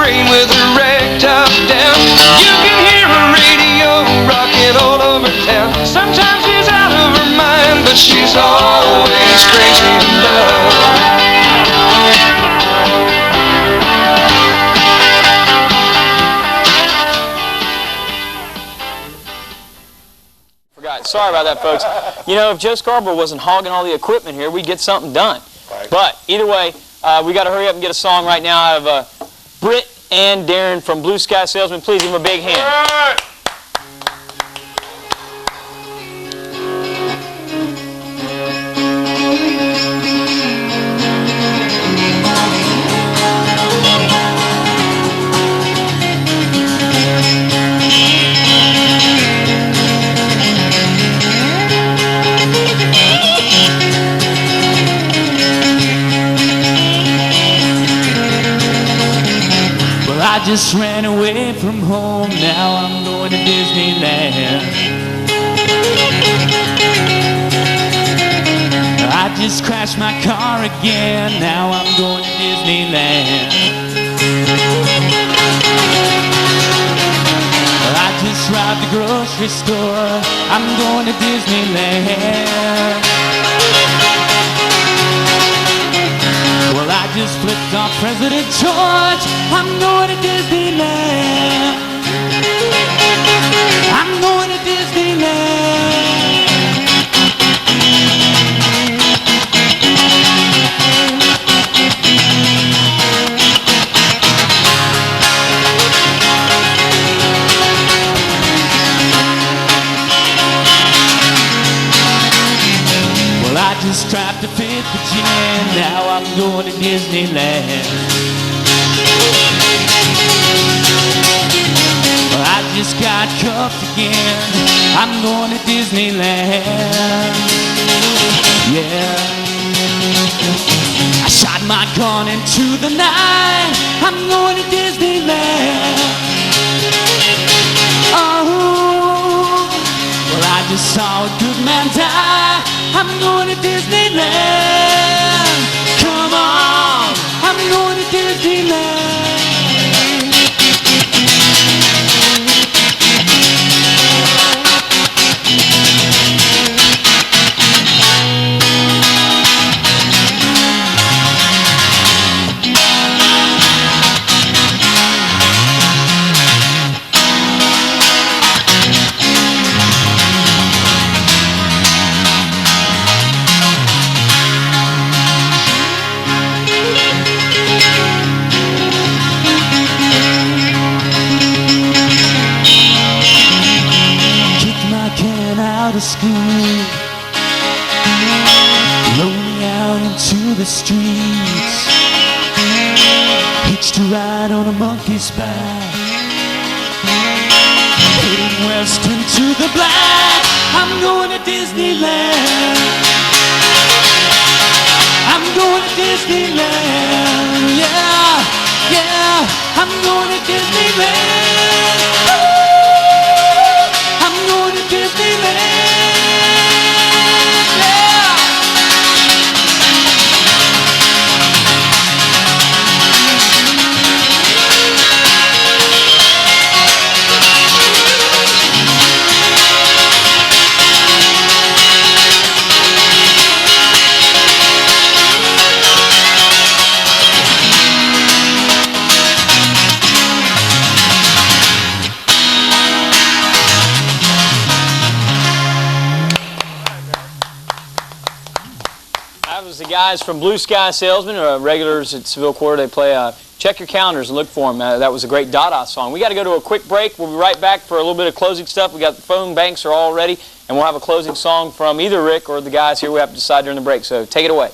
train with her rag top down. You can hear her radio rocking all over town. Sometimes she's out of her mind, but she's always crazy in love. Sorry about that, folks. You know, if Joe Scarborough wasn't hogging all the equipment here, we'd get something done. But either way, we got to hurry up and get a song right now out of Britt and Darin from Blue Sky Salesman. Please give them a big hand. I just ran away from home, now I'm going to Disneyland. I just crashed my car again, now I'm going to Disneyland. I just robbed the grocery store, I'm going to Disneyland. Well, I just flipped off President George, I'm going to Disneyland. I'm going to Disneyland. Well, I just dropped a 5th of gin, now I'm going to Disneyland. I just got cuffed again, I'm going to Disneyland. Yeah, I shot my gun into the night, I'm going to Disneyland. Oh, well, I just saw a good man die, I'm going to Disneyland. Come on, I'm going to Disneyland. Of school, rolling out into the streets, hitched a ride on a monkey's back, heading west into the black. I'm going to Disneyland. I'm going to Disneyland. Yeah, yeah, I'm going to Disneyland. I'm going to Disneyland. The guys from Blue Sky Salesman, regulars at Seville Quarter, they play Check Your Calendars and look for them. That was a great Dada song. We got to go to a quick break. We'll be right back for a little bit of closing stuff. We got the phone banks are all ready, and we'll have a closing song from either Rick or the guys here. We have to decide during the break, so take it away.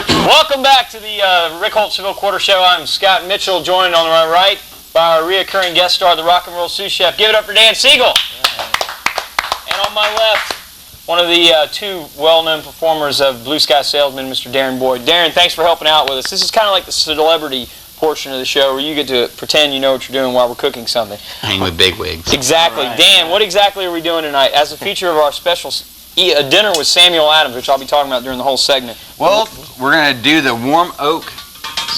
Welcome back to the Rick Holt Seville Quarter Show. I'm Scott Mitchell, joined on my right by our reoccurring guest star, the rock and roll sous chef. Give it up for Dan Siegel. And on my left, one of the two well-known performers of Blue Sky Salesman, Mr. Darin Boyd. Darin, thanks for helping out with us. This is kind of like the celebrity portion of the show where you get to pretend you know what you're doing while we're cooking something. Hang with bigwigs. Exactly. Right. Dan, what exactly are we doing tonight as a feature of our special a dinner with Samuel Adams, which I'll be talking about during the whole segment? Well, we're going to do the warm oak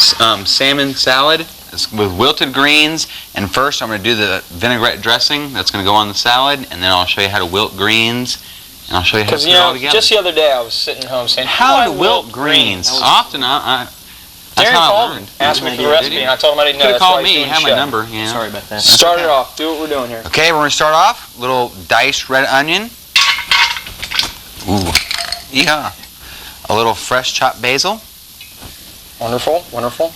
salmon salad with wilted greens. And first I'm going to do the vinaigrette dressing that's going to go on the salad, and then I'll show you how to wilt greens, and I'll show you how to put it all together. Just the other day I was sitting at home saying, how to wilt greens. Often that's Darin how I called learned. Asked me for the recipe, and I told him I didn't know. Could have called me. Have my number. Yeah. Sorry about that. Start it off. Do what we're doing here. Okay, we're going to start off. Little diced red onion. Ooh. Yeah. A little fresh chopped basil. Wonderful, wonderful.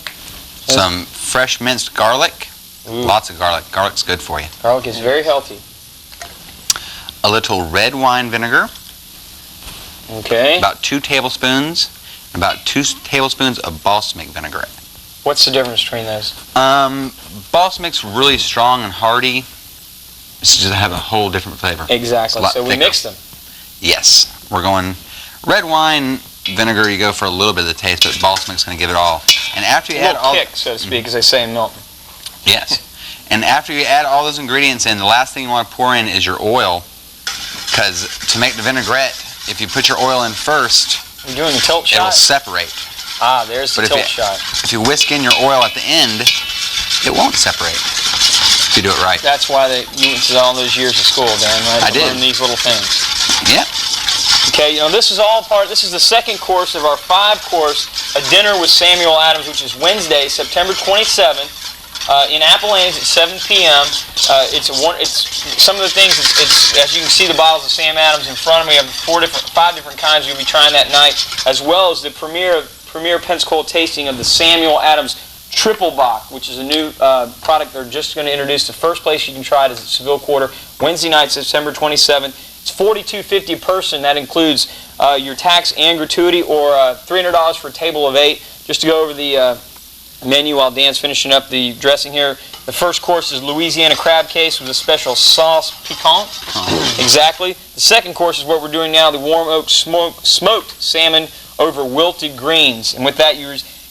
Some fresh minced garlic. Ooh. Lots of garlic. Garlic's good for you. Garlic is very healthy. A little red wine vinegar. Okay. About 2 tablespoons. About 2 tablespoons of balsamic vinaigrette. What's the difference between those? Balsamic's really strong and hearty. It's just have a whole different flavor. Exactly. So we mix them. Yes. We're going red wine vinegar. You go for a little bit of the taste, but balsamic's going to give it all. And after you add all kick, so to speak, as they say in Milton. Yes. And after you add all those ingredients in, the last thing you want to pour in is your oil, because to make the vinaigrette, if you put your oil in first, you're doing the tilt shot? It'll separate. Ah, there's the tilt shot. If you whisk in your oil at the end, it won't separate if you do it right. That's why you went to all those years of school, Darin, right? I did. Learn these little things. Yeah. Okay, this is this is the second course of our 5-course A Dinner with Samuel Adams, which is Wednesday, September 27th, in Appalachians at 7 p.m. It's some of the things. It's as you can see the bottles of Sam Adams in front of me. I have 5 different kinds you'll be trying that night, as well as the premier Pensacola tasting of the Samuel Adams Triple Bock, which is a new product they're just going to introduce. The first place you can try it is at Seville Quarter, Wednesday night, September 27th. It's $42.50 a person. That includes your tax and gratuity, or $300 for a table of 8. Just to go over the menu while Dan's finishing up the dressing here. The first course is Louisiana crab case with a special sauce piquant. Exactly. The second course is what we're doing now, the warm oak smoked salmon over wilted greens. And with that,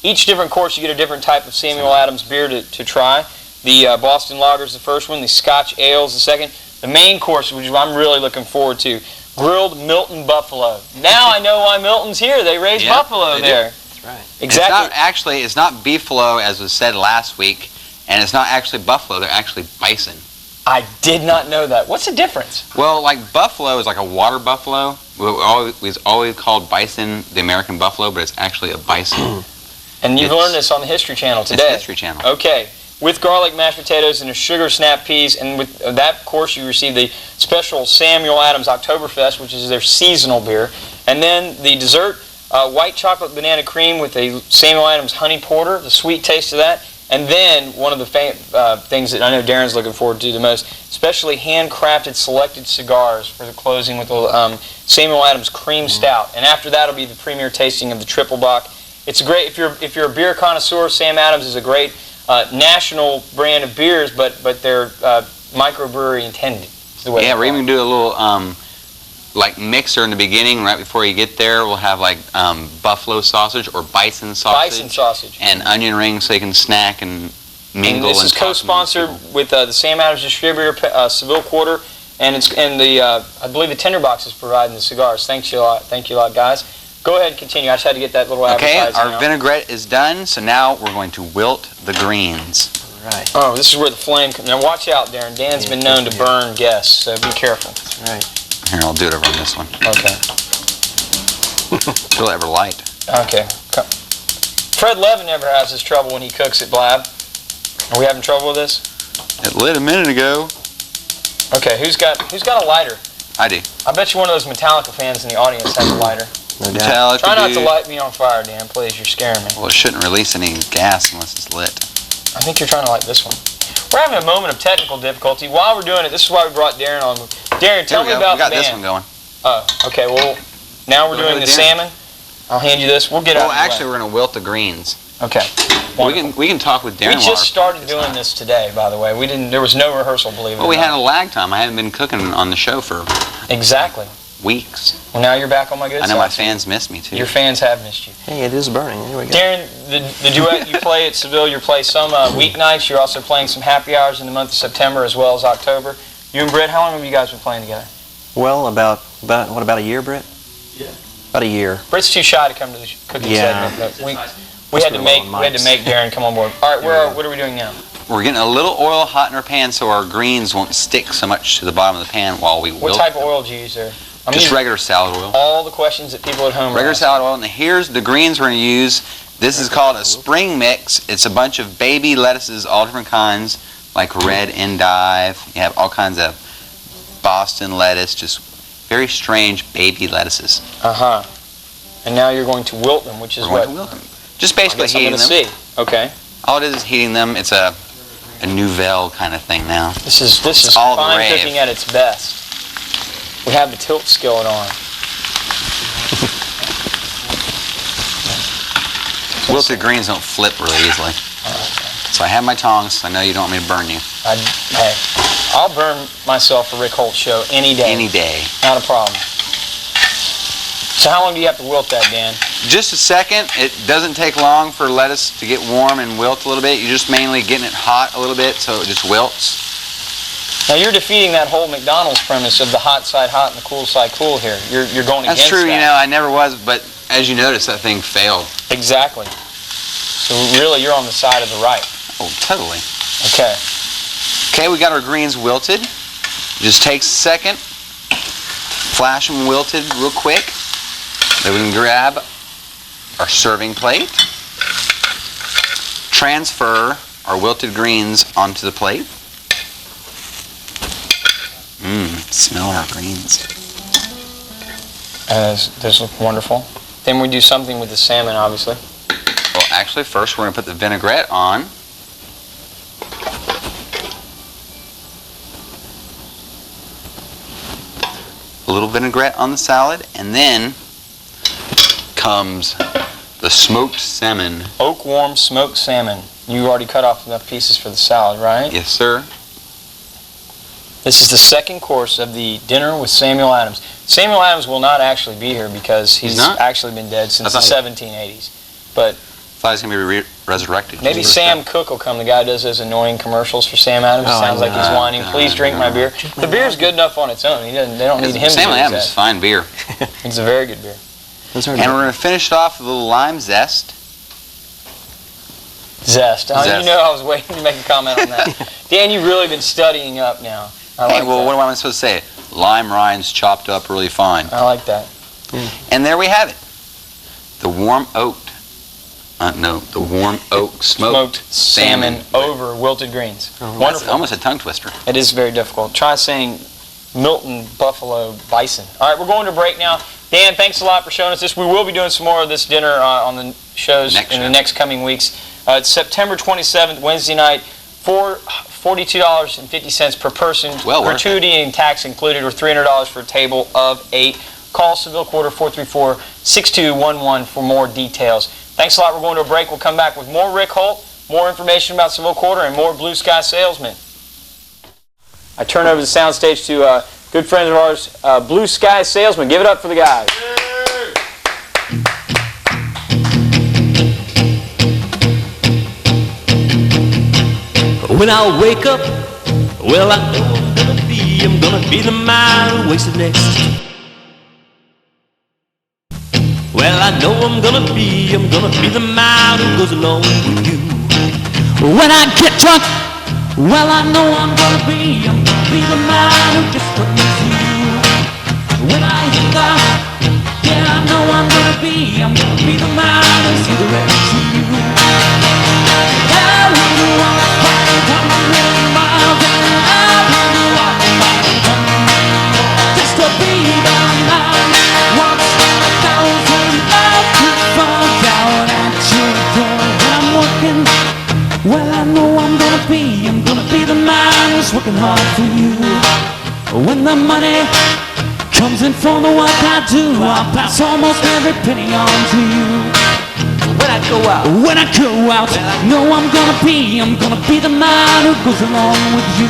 each different course you get a different type of Samuel Adams beer to try. The Boston Lager is the first one. The Scotch Ale is the second. The main course, which I'm really looking forward to, grilled Milton buffalo. Now I know why Milton's here. They raise buffalo there. That's right. Exactly. It's not beefalo as was said last week, and it's not actually buffalo. They're actually bison. I did not know that. What's the difference? Well, like buffalo is like a water buffalo. We've always called bison the American buffalo, but it's actually a bison. And you've learned this on the History Channel today. It's History Channel. Okay. With garlic mashed potatoes and a sugar snap peas, and with that course you receive the special Samuel Adams Oktoberfest, which is their seasonal beer, and then the dessert, white chocolate banana cream with a Samuel Adams honey porter, the sweet taste of that, and then one of the things that I know Darin's looking forward to the most, especially handcrafted selected cigars for the closing with the Samuel Adams cream stout, and after that will be the premier tasting of the Triple Bock. It's great if you're a beer connoisseur. Sam Adams is a great national brand of beers, but they're microbrewery intended. Yeah, we're even do a little like mixer in the beginning, right before you get there. We'll have like buffalo sausage or bison sausage. And onion rings, so you can snack and mingle. And this is co-sponsored with the Sam Adams distributor, Seville Quarter, and I believe the Tinderbox is providing the cigars. Thank you a lot, guys. Go ahead and continue. I just had to get that little advertising. Okay, our vinaigrette is done, so now we're going to wilt the greens. All right. Oh, this is where the flame comes. Now watch out, Darin. Dan's been known to burn guests, so be careful. That's right. Here, I'll do it over on this one. Okay. It'll ever light. Okay. Fred Levin never has this trouble when he cooks at Blab. Are we having trouble with this? It lit a minute ago. Okay, who's got a lighter? I do. I bet you one of those Metallica fans in the audience has a lighter. No doubt. Try not to light me on fire, Dan, please. You're scaring me. Well, it shouldn't release any gas unless it's lit. I think you're trying to light this one. We're having a moment of technical difficulty. While we're doing it, this is why we brought Darin on. Darin, tell me about the band. We got this one going. Oh, okay. Well, now we're doing the salmon. I'll hand you this. We'll get out of the way. Actually, we're going to wilt the greens. Okay. We can talk with Darin. We just started doing this today, by the way. There was no rehearsal, believe it or not. Well, we had a lag time. I haven't been cooking on the show for weeks. Well, now you're back on my good side. I know my fans miss me too. Your fans have missed you. Hey, it is burning. Here we go. Darin, the duet you play at Seville, you play some weeknights. You're also playing some happy hours in the month of September as well as October. You and Britt, how long have you guys been playing together? Well, about a year, Britt? Yeah. About a year. Britt's too shy to come to the cooking segment. But We had to make Darin come on board. All right, what are we doing now? We're getting a little oil hot in our pan so our greens won't stick so much to the bottom of the pan while we wilt. What type of oil do you use there? Just regular salad oil. All the questions that people at home Regular salad oil. And here's the greens we're going to use. This is called a spring mix. It's a bunch of baby lettuces, all different kinds, like red endive. You have all kinds of Boston lettuce, just very strange baby lettuces. Uh-huh. And now you're going to wilt them, which is We're going to wilt them. Just basically heating them. See. Okay. All it is heating them. It's a nouvelle kind of thing now. This is all fine cooking at its best. We have the tilt skillet on. Wilted greens don't flip really easily. So I have my tongs. I know you don't want me to burn you. Hey, I'll burn myself for Rick Holt Show any day. Any day. Not a problem. So how long do you have to wilt that, Dan? Just a second. It doesn't take long for lettuce to get warm and wilt a little bit. You're just mainly getting it hot a little bit so it just wilts. Now you're defeating that whole McDonald's premise of the hot side hot and the cool side cool here. You're going against that. That's true. You know, I never was, but as you notice, that thing failed. Exactly. So really, you're on the side of the right. Oh, totally. Okay. Okay, we got our greens wilted. Just takes a second. Flash them wilted real quick. Then we can grab our serving plate. Transfer our wilted greens onto the plate. Smell our greens. Those look wonderful. Then we do something with the salmon, obviously. Well, actually, first we're going to put the vinaigrette on. A little vinaigrette on the salad, and then comes the smoked salmon. Oak warm smoked salmon. You already cut off enough pieces for the salad, right? Yes, sir. This is the second course of the dinner with Samuel Adams. Samuel Adams will not actually be here because he's actually been dead since the 1780s. But I thought he was going to be resurrected. Maybe Sam Cooke will come, the guy who does those annoying commercials for Sam Adams. Sounds like he's whining, please drink my beer. The beer's good enough on its own. They don't need him to do Sam Adams that. is fine beer. It's a very good beer. And we're going to finish it off with a little lime zest. Zest. You know I was waiting to make a comment on that. Dan, you've really been studying up now. Hey, well, what am I supposed to say? Lime rinds chopped up really fine. I like that. And there we have it. The warm oak smoked salmon over wilted greens. Wonderful. Almost a tongue twister. It is very difficult. Try saying Milton Buffalo Bison. All right, we're going to break now. Dan, thanks a lot for showing us this. We will be doing some more of this dinner on the shows in the next coming weeks. It's September 27th, Wednesday night, $42.50 per person, gratuity and tax included, or $300 for a table of 8. Call Seville Quarter 434-6211 for more details. Thanks a lot. We're going to a break. We'll come back with more Rick Holt, more information about Seville Quarter, and more Blue Sky Salesman. I turn over the soundstage to a good friend of ours, Blue Sky Salesman. Give it up for the guys. When I wake up, well, I know I'm gonna be the man who wakes up next. Well, I know I'm gonna be the man who goes along with you. When I get drunk, well, I know I'm gonna be the man who just comes to you. When I hit the, yeah, I know I'm gonna be the man who's the rest to you. I will walk 500 miles and I will walk 500 just to be the man walks 1,000 miles to fall down at your door. I'm working, well, I know I'm gonna be the man who's working hard for you. When the money comes in for the work I do, I'll pass almost every penny on to you. When I go out, know I'm gonna be the man who goes along with you.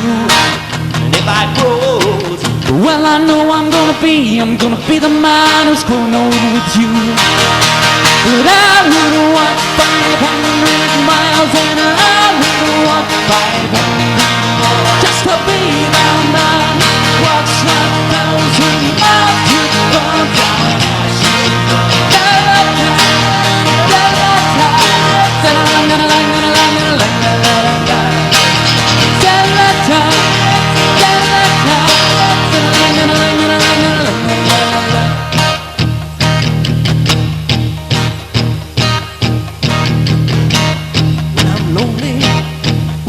And if I grow old, well, I know I'm gonna be the man who's growing old with you. But I will walk 500 miles and I will walk 500 just to be the man who walks 1,000 miles to the down.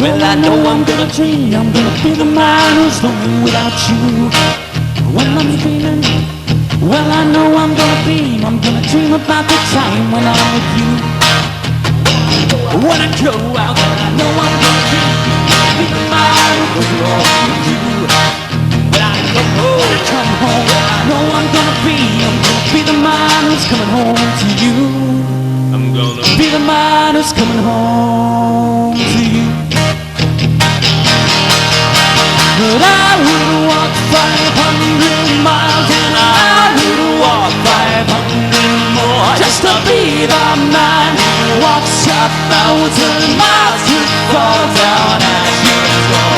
Well, I know I'm gonna dream, I'm gonna be the man who's lonely without you. When I'm dreaming, well, I know I'm gonna beam, I'm gonna dream about the time when I'm with you. When I go out, I know I'm gonna be the man who's lonely with you. When I go home, when I come home, I know I'm gonna be the man who's coming home to you. I'm gonna be the man who's coming home to you. But I would walk 500 miles and I would walk 500 more just to be the man who walks 1,000 miles to fall down at your door.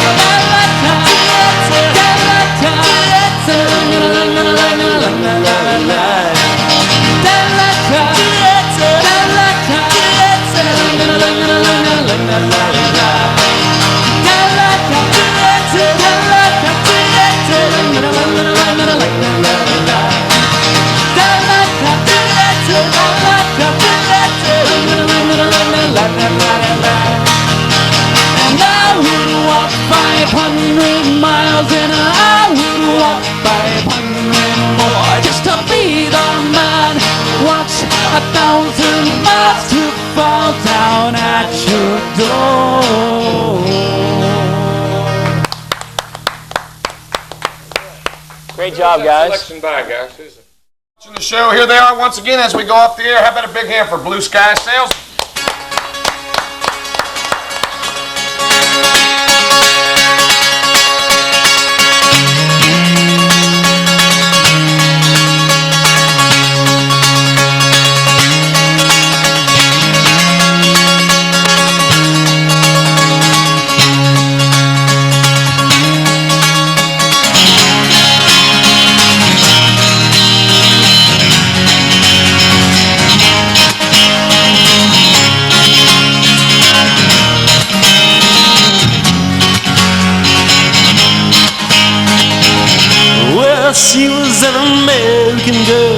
And I would walk 500 miles and I would walk 500 more just to be the man who walks 1,000 miles to fall down at your door. Great job, guys. Selection by, guys. Watching the show, here they are once again as we go off the air. How about a big hand for Blue Sky Salesman? She was an American girl,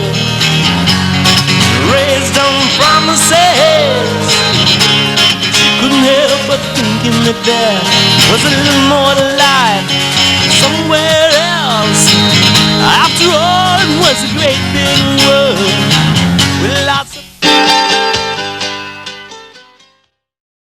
raised on promises. She couldn't help but thinking that there was a little more to life somewhere else. After all, it was a great big world with lots